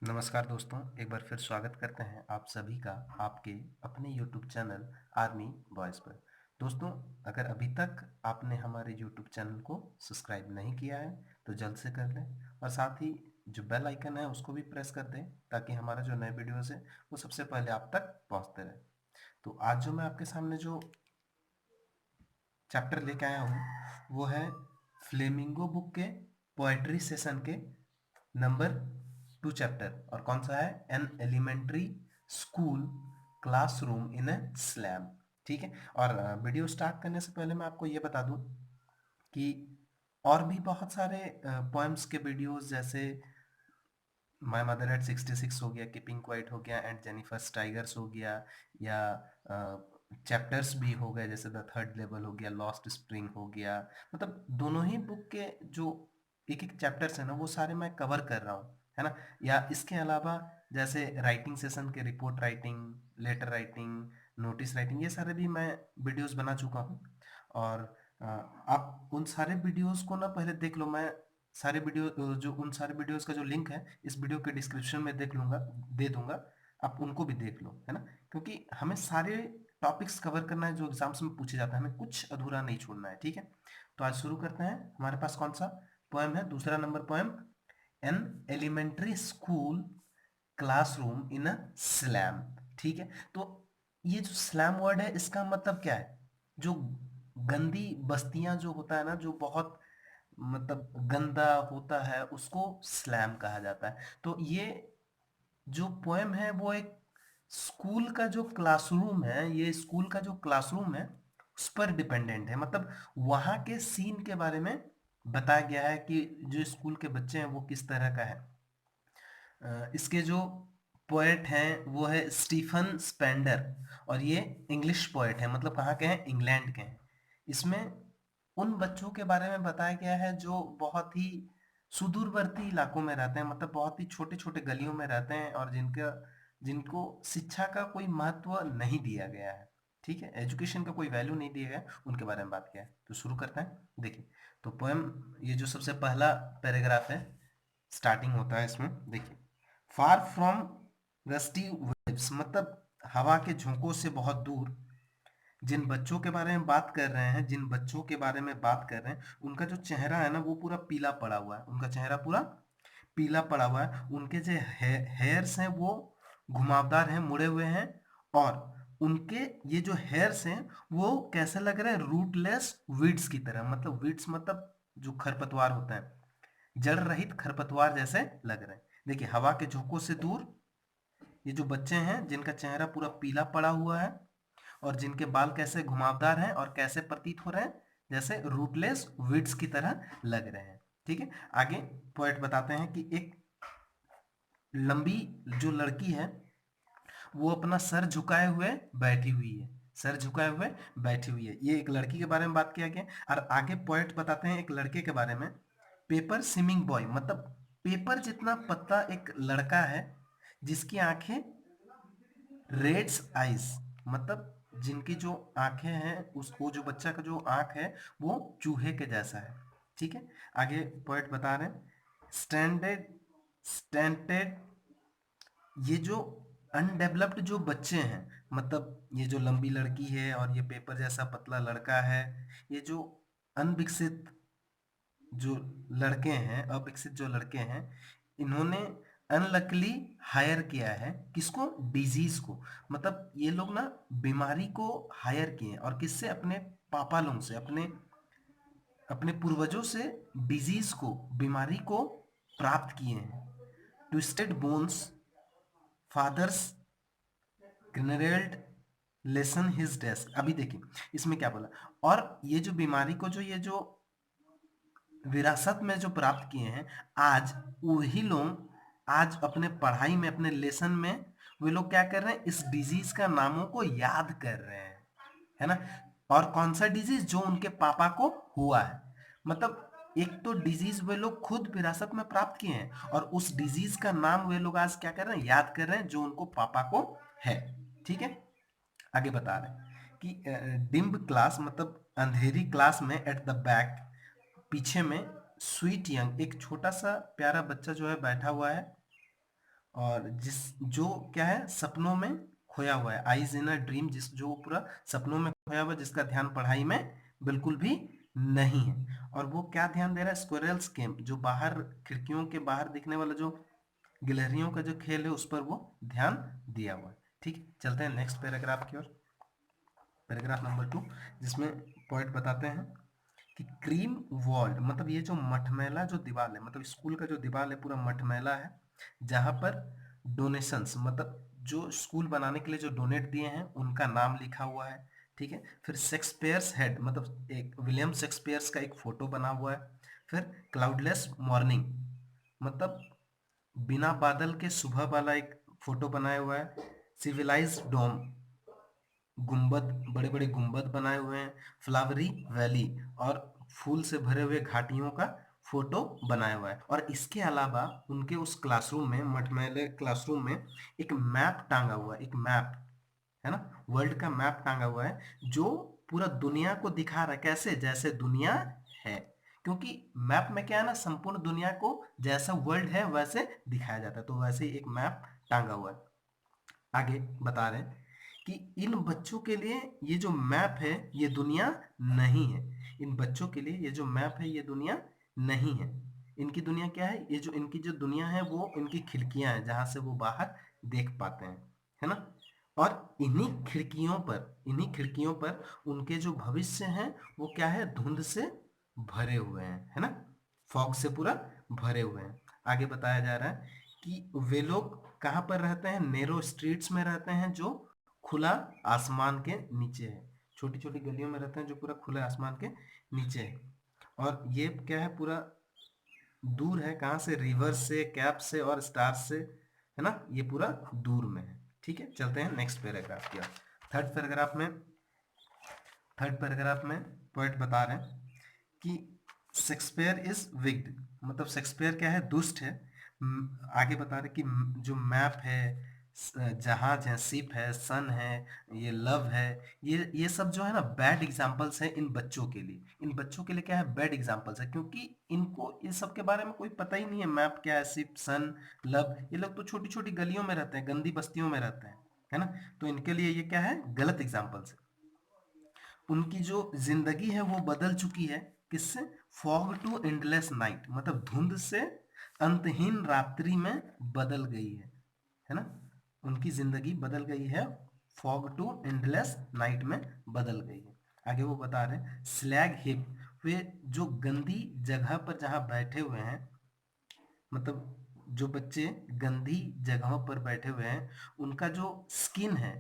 नमस्कार दोस्तों, एक बार फिर स्वागत करते हैं आप सभी का आपके अपने यूट्यूब चैनल आर्मी बॉयज़ पर। दोस्तों, अगर अभी तक आपने हमारे यूट्यूब चैनल को सब्सक्राइब नहीं किया है तो जल्द से कर लें और साथ ही जो बेल आइकन है उसको भी प्रेस कर दें ताकि हमारा जो नए वीडियोज़ है वो सबसे पहले आप तक पहुंचते रहे। तो आज जो मैं आपके सामने जो चैप्टर लेके आया हूँ वो है फ्लेमिंगो बुक के पोएट्री सेशन के नंबर 2 चैप्टर। और कौन सा है? An elementary school classroom in a slum. ठीक है। और वीडियो स्टार्ट करने से पहले मैं आपको ये बता दूं कि और भी बहुत सारे पोएम्स के वीडियोस जैसे माय मदर एट 66 हो गया, कीपिंग क्वाइट हो गया एंड जेनिफर्स टाइगर्स हो गया, या चैप्टर्स भी हो गए जैसे द थर्ड लेवल हो गया, लॉस्ट स्प्रिंग हो गया। मतलब दोनों ही बुक के जो एक एक चैप्टर्स है ना वो सारे मैं कवर कर रहा हूँ, है ना। या इसके अलावा जैसे राइटिंग सेशन के report writing, letter writing, notice writing, ये सारे भी मैं वीडियोस बना चुका हूँ। और आप उन सारे वीडियोस को ना पहले देख लो। मैं सारे वीडियो जो उन सारे वीडियोस का जो लिंक है इस वीडियो के डिस्क्रिप्शन में दे दूंगा। आप उनको भी देख लो, है ना। क्योंकि हमें सारे टॉपिक्स कवर करना है जो एग्जाम्स में पूछे जाता है, हमें कुछ अधूरा नहीं छोड़ना है। ठीक है। तो आज शुरू करते हैं। हमारे पास कौन सा पोएम है? दूसरा number poem, an elementary school classroom in a slum. ठीक है। तो ये जो स्लैम वर्ड है इसका मतलब क्या है? जो गंदी बस्तियां जो होता है ना, जो बहुत मतलब गंदा होता है उसको स्लैम कहा जाता है। तो ये जो पोएम है वो एक स्कूल का जो क्लासरूम है, ये स्कूल का जो क्लासरूम है उस पर डिपेंडेंट है। मतलब वहां के सीन के बारे में बताया गया है कि जो स्कूल के बच्चे हैं वो किस तरह का है। इसके जो पोएट हैं वो है स्टीफन स्पेंडर, और ये इंग्लिश पोएट है। मतलब कहाँ के हैं? इंग्लैंड के हैं। इसमें उन बच्चों के बारे में बताया गया है जो बहुत ही सुदूरवर्ती इलाकों में रहते हैं, मतलब बहुत ही छोटे छोटे गलियों में रहते हैं और जिनको शिक्षा का कोई महत्व नहीं दिया गया है। ठीक है, एजुकेशन का कोई वैल्यू नहीं दिया गया, उनके बारे में बात किया है। तो शुरू करते हैं। देखिए, तो पोएम, ये जो सबसे पहला पैराग्राफ है, स्टार्टिंग होता है इसमें। देखिए, फार फ्रॉम रस्टी वेव्स, मतलब हवा के झोंकों से बहुत दूर, जिन बच्चों के बारे में बात कर रहे हैं, जिन बच्चों के बारे में बात कर रहे हैं, उनका जो चेहरा है ना वो पूरा पीला पड़ा हुआ है। उनका चेहरा पूरा पीला पड़ा हुआ है। उनके जो हेयर्स हैं वो घुमावदार हैं, मुड़े हुए हैं। और उनके ये जो हेयर्स हैं वो कैसे लग रहे हैं? रूटलेस वीड्स की तरह। मतलब वीड्स मतलब जो खरपतवार होता है, जड़ रहित खरपतवार जैसे लग रहे हैं। देखिए, हवा के झोंकों से दूर ये जो बच्चे हैं जिनका चेहरा पूरा पीला पड़ा हुआ है और जिनके बाल कैसे घुमावदार हैं और कैसे प्रतीत हो रहे हैं? जैसे रूटलेस वीड्स की तरह लग रहे हैं। ठीक है। आगे पोएट बताते हैं कि एक लंबी जो लड़की है वो अपना सर झुकाए हुए बैठी हुई है। सर झुकाए हुए बैठी हुई है। ये एक लड़की के बारे में बात किया गया। और आगे पोएट बताते हैं एक लड़के के बारे में, पेपर स्विमिंग बॉय। मतलब पेपर जितना पतला एक लड़का है जिसकी आंखें रेड्स आइज, मतलब जिनकी जो आंखें हैं, उसको जो बच्चा का जो आंख है वो चूहे के जैसा है। ठीक है। आगे पोएट बता रहे हैं स्टैंडर्ड स्टैंडर्ड, ये जो अनडेवलप्ड जो बच्चे हैं, मतलब ये जो लंबी लड़की है और ये पेपर जैसा पतला लड़का है, ये जो अनविकसित जो लड़के हैं, अविकसित जो लड़के हैं, इन्होंने अनलकली हायर किया है किसको? डिजीज को। मतलब ये लोग ना बीमारी को हायर किए हैं। और किससे? अपने पापा लोगों से, अपने अपने पूर्वजों से डिजीज को, बीमारी को प्राप्त किए हैं। Twisted bones father's gnarled lesson his desk. अभी देखिए इसमें क्या बोला। और ये जो बीमारी को जो ये जो विरासत में जो प्राप्त किए हैं, आज वही लोग आज अपने पढ़ाई में, अपने लेसन में वे लोग क्या कर रहे हैं? इस डिजीज का नामों को याद कर रहे हैं, है ना। और कौन सा डिजीज? जो उनके पापा को हुआ है। मतलब एक तो डिजीज वे लोग खुद विरासत में प्राप्त किए हैं और उस डिजीज का नाम वे लोग आज क्या कर रहे हैं? याद कर रहे हैं, जो उनको पापा को है। ठीक है। आगे बता रहे हैं कि डिम्ब क्लास, मतलब अंधेरी क्लास में, एट द बैक, पीछे में, स्वीट यंग, एक छोटा सा प्यारा बच्चा जो है बैठा हुआ है। और जो क्या है, सपनों में खोया हुआ है, आइज इन अ ड्रीम, जो पूरा सपनों में खोया हुआ है, जिसका ध्यान पढ़ाई में बिल्कुल भी नहीं है। और वो क्या ध्यान दे रहा है, स्क्विरल्स गेम, जो बाहर खिड़कियों के बाहर दिखने वाला जो गिलहरियों का जो खेल है उस पर वो ध्यान दिया हुआ है। ठीक है, चलते हैं नेक्स्ट पैराग्राफ की ओर, पैराग्राफ नंबर 2, जिसमें पॉइंट बताते हैं कि क्रीम वॉल्ड, मतलब ये जो मटमैला जो दीवार है, मतलब स्कूल का जो दीवार है पूरा मटमैला है, जहां पर डोनेशंस, मतलब जो स्कूल बनाने के लिए जो डोनेट दिए हैं उनका नाम लिखा हुआ है। ठीक है, फिर शेक्सपियर्स हेड, मतलब एक विलियम शेक्सपियर्स का एक फोटो बना हुआ है। फिर क्लाउडलेस मॉर्निंग, मतलब बिना बादल के सुबह वाला एक फोटो बनाया हुआ है। सिविलाइज डोम, गुंबद, बड़े बड़े गुंबद बनाए हुए हैं। फ्लावरी वैली, और फूल से भरे हुए घाटियों का फोटो बनाया हुआ है। और इसके अलावा उनके उस क्लासरूम में, मटमैले क्लासरूम में, एक मैप टांगा हुआ है, एक मैप है ना, वर्ल्ड का मैप टांगा हुआ है, जो पूरा दुनिया को दिखा रहा है, कैसे, जैसे दुनिया है। क्योंकि मैप में क्या है ना, संपूर्ण दुनिया को जैसा वर्ल्ड है वैसे दिखाया जाता है, तो वैसे ही एक मैप टांगा हुआ है। आगे बता रहे हैं कि इन बच्चों के लिए ये जो मैप है ये दुनिया नहीं है। इन बच्चों के लिए ये जो मैप है ये दुनिया नहीं है। इनकी दुनिया क्या है, ये जो इनकी जो दुनिया है वो इनकी खिड़कियां हैं, जहां से वो बाहर देख पाते हैं, है ना। और इन्हीं खिड़कियों पर उनके जो भविष्य हैं वो क्या है, धुंध से भरे हुए हैं, है ना, फॉग से पूरा भरे हुए हैं। आगे बताया जा रहा है कि वे लोग कहाँ पर रहते हैं, नेरो स्ट्रीट्स में रहते हैं, जो खुला आसमान के नीचे है। छोटी छोटी गलियों में रहते हैं जो पूरा खुले आसमान के नीचे है। और ये क्या है, पूरा दूर है, कहाँ से, रिवर से, कैप से और स्टार से, है ना, ये पूरा दूर में है। ठीक है, चलते हैं नेक्स्ट पैराग्राफ की ओर। थर्ड पैराग्राफ में थर्ड पैराग्राफ में पॉइंट बता रहे हैं कि शेक्सपियर इज विक्ड, मतलब शेक्सपियर क्या है, दुष्ट है। आगे बता रहे कि जो मैप है, जहाज है, शिप है, सन है, ये लव है, ये सब जो है ना बैड एग्जांपल्स है इन बच्चों के लिए। इन बच्चों के लिए क्या है, बैड एग्जांपल्स है, क्योंकि इनको इन सब के बारे में कोई पता ही नहीं है। मैप क्या है, शिप, सन, लव, ये लोग तो छोटी छोटी गलियों में रहते हैं, गंदी बस्तियों में रहते हैं, है ना। तो इनके लिए ये क्या है, गलत एग्जाम्पल्स है। उनकी जो जिंदगी है वो बदल चुकी है, किससे, फॉग टू एंडलेस नाइट, मतलब धुंध से अंतहीन रात्रि में बदल गई है ना। उनकी जिंदगी बदल गई है, फॉग टू एंडलेस नाइट में बदल गई है। आगे वो बता रहे हैं स्लैग हिप, वे जो गंदी जगह पर जहाँ बैठे हुए हैं, मतलब जो बच्चे गंदी जगहों पर बैठे हुए हैं, उनका जो स्किन है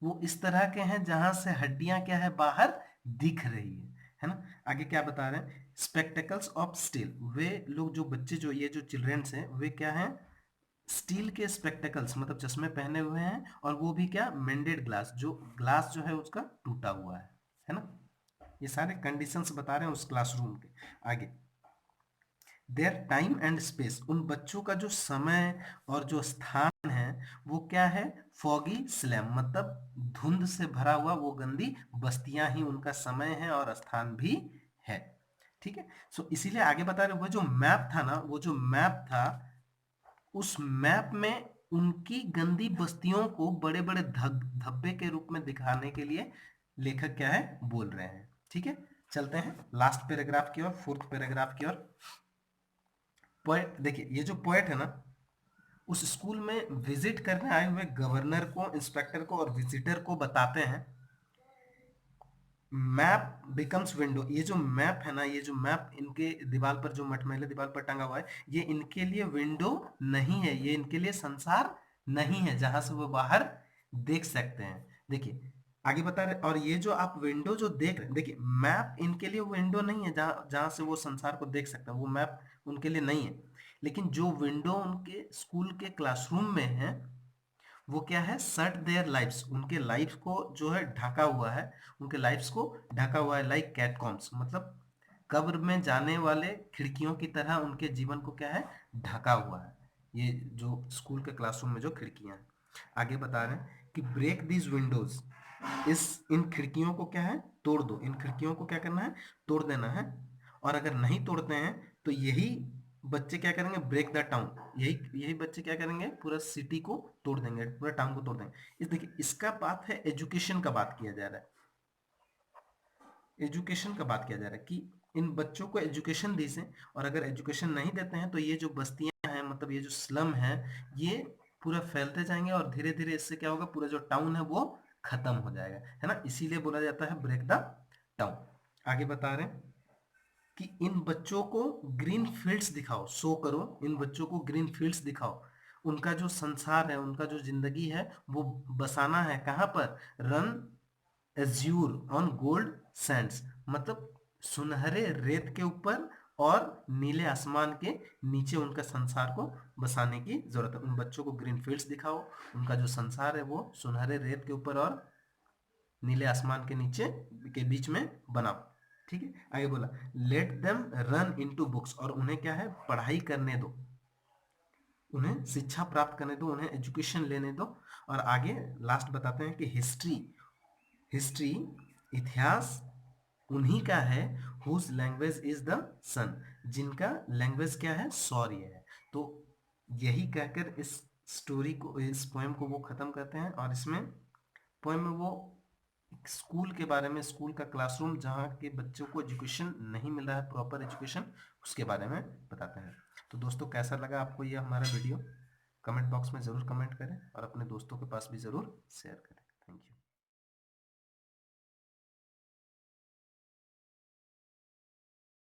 वो इस तरह के हैं जहां से हड्डियां क्या है, बाहर दिख रही है ना। आगे क्या बता रहे हैं, स्पेक्टेकल्स ऑफ स्टील, वे लोग जो बच्चे, जो ये जो चिल्ड्रेंस हैं, वे क्या हैं, स्टील के स्पेक्टेकल्स, मतलब चश्मे पहने हुए हैं, और वो भी क्या, मेंडेड ग्लास, जो ग्लास जो है उसका टूटा हुआ है ना। ये सारे कंडीशंस बता रहे हैं उस क्लासरूम के। आगे देयर टाइम एंड स्पेस, उन बच्चों का जो समय और जो स्थान है वो क्या है, फॉगी स्लैम, मतलब धुंध से भरा हुआ वो गंदी बस्तियां ही उनका समय है और स्थान भी है। ठीक है, सो इसीलिए आगे बता रहे, वो जो मैप था ना, वो जो मैप था, उस मैप में उनकी गंदी बस्तियों को बड़े बड़े धब्बे के रूप में दिखाने के लिए लेखक क्या है, बोल रहे हैं। ठीक है, चलते हैं लास्ट पैराग्राफ की ओर, फोर्थ पैराग्राफ की ओर। पोएट देखिए, ये जो पोएट है ना, उस स्कूल में विजिट करने आए हुए गवर्नर को, इंस्पेक्टर को और विजिटर को बताते हैं मैप बिकम्स विंडो, ये जो मैप है ना, ये जो मैप इनके दीवार पर, जो मटमैले दीवार पर टंगा हुआ है, ये इनके लिए विंडो नहीं है, ये इनके लिए संसार नहीं है जहां से वो बाहर देख सकते हैं। देखिए आगे बता रहे, और ये जो आप विंडो जो देख रहे हैं, देखिए मैप इनके लिए विंडो नहीं है जहां जहां से वो संसार को देख सकते हैं, वो मैप उनके लिए नहीं है। लेकिन जो विंडो उनके स्कूल के क्लासरूम में है वो क्या है, शट देयर लाइफ्स, उनके लाइफ को जो है ढका हुआ है, उनके लाइफ्स को ढका हुआ है, लाइक कैटकॉम्स, मतलब कब्र में जाने वाले खिड़कियों की तरह उनके जीवन को क्या है, ढका हुआ है, ये जो स्कूल के क्लासरूम में जो खिड़कियां हैं। आगे बता रहे हैं कि ब्रेक दीज विंडोज, इन खिड़कियों को क्या है, तोड़ दो, इन खिड़कियों को क्या करना है, तोड़ देना है। और अगर नहीं तोड़ते हैं तो यही बच्चे क्या करेंगे, ब्रेक द टाउन, यही यही बच्चे क्या करेंगे, पूरा सिटी को तोड़ देंगे, पूरा टाउन को तोड़ देंगे। इस देखिए इसका बात है, एजुकेशन का बात किया जा रहा है, एजुकेशन का बात किया जा रहा है कि इन बच्चों को एजुकेशन दी से, और अगर एजुकेशन नहीं देते हैं तो ये जो बस्तियां हैं, मतलब ये जो स्लम है, ये पूरा फैलते जाएंगे और धीरे धीरे इससे क्या होगा, पूरा जो टाउन है वो खत्म हो जाएगा, है ना, इसीलिए बोला जाता है ब्रेक द टाउन। आगे बता रहे हैं कि इन बच्चों को ग्रीन फील्ड्स दिखाओ, शो करो, इन बच्चों को ग्रीन फील्ड्स दिखाओ, उनका जो संसार है, उनका जो जिंदगी है वो बसाना है कहाँ पर, run Azure on gold Sands, मतलब सुनहरे रेत के ऊपर और नीले आसमान के नीचे उनका संसार को बसाने की जरूरत है। उन बच्चों को ग्रीन फील्ड्स दिखाओ, उनका जो संसार है वो सुनहरे रेत के ऊपर और नीले आसमान के नीचे के बीच में बनाओ। ठीक है, आगे बोला let them run into books, और उन्हें क्या है, पढ़ाई करने दो, उन्हें शिक्षा प्राप्त करने दो, उन्हें एजुकेशन लेने दो। और आगे लास्ट बताते हैं कि हिस्ट्री, हिस्ट्री इतिहास उन्हीं का है, हुज लैंग्वेज इज द सन, जिनका लैंग्वेज क्या है, सौर्य है। तो यही कहकर इस स्टोरी को, इस पोएम को वो खत्म करते हैं, और इसमें पोएम में वो स्कूल के बारे में, स्कूल का क्लासरूम जहाँ के बच्चों को एजुकेशन नहीं मिल रहा है, प्रॉपर एजुकेशन, उसके बारे में बताते हैं। तो दोस्तों कैसा लगा आपको ये हमारा वीडियो, कमेंट बॉक्स में ज़रूर कमेंट करें और अपने दोस्तों के पास भी ज़रूर शेयर करें।